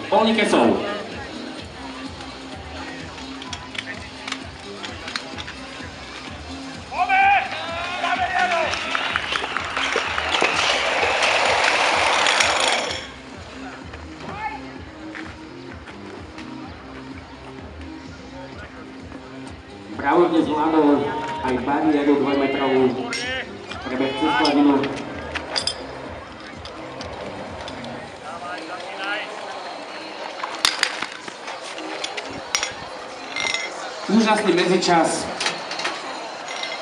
Polnikesov. Pravodne zvládol aj bariéru 2-metrovú prebeh cez hladinu. Úžasný medzičas.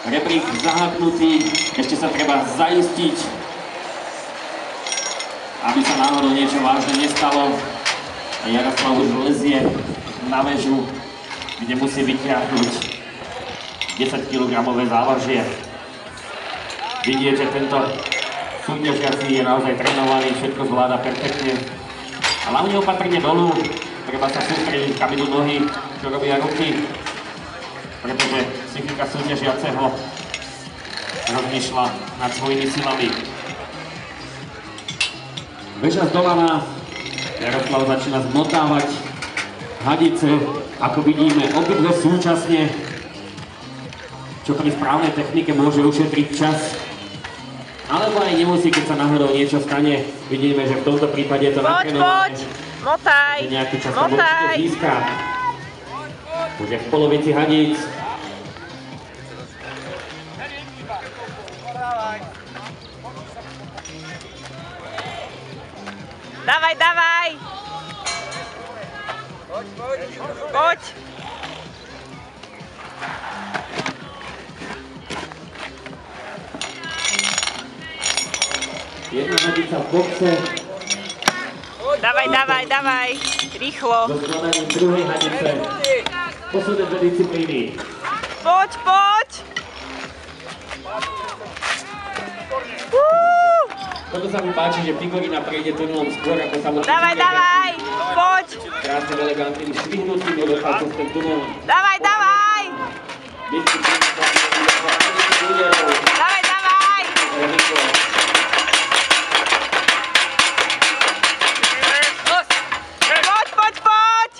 Rebrík zahaknutý, ešte sa treba zaistiť, aby sa náhodou niečo vážne nestalo. Jaroslav už lezie na väžu, kde musí vyťahnuť 10 kg závažie. Vidieť, že tento súťažiaci je naozaj trénovaný, všetko zvláda perfektne. A hlavne opatrne dolu, treba sa sústrediť, kam idú nohy, čo robia ruky, pretože psychika súťažiaceho rozmýšľa nad svojimi silami. Väža zdolaná, Jaroslav začína zmotávať hadice, ako vidíme, obidve súčasne, čo pri správnej technike môže ušetriť čas, alebo aj nemusí, keď sa náhodou niečo stane. Vidíme, že v tomto prípade je to natrénované, že nejaký čas tam určite získa. Už je v polovici hadíc. Dávaj, dávaj! Poď! Jedna hadica v boxe. Dávaj, dávaj, dávaj! Rýchlo! So skladaním druhej hadice. Posledné dve disciplíny. Poď, poď! Toto sa mi páči, že Pigorina prejde tunelom skôr, ako sa mu... Dávaj, dávaj! Poď! Krásnym elegantným švihnutím odochádzal v ten tunel. Dávaj, dávaj! Dávaj, dávaj! Poď, poď, poď!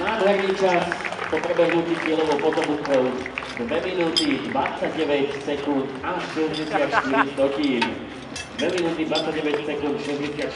Nádherný čas po prebehnutí cieľovou potomkou. 2 minúty 29 sekúnd a 64 stotín. 2 minúty 29 sekúnd 64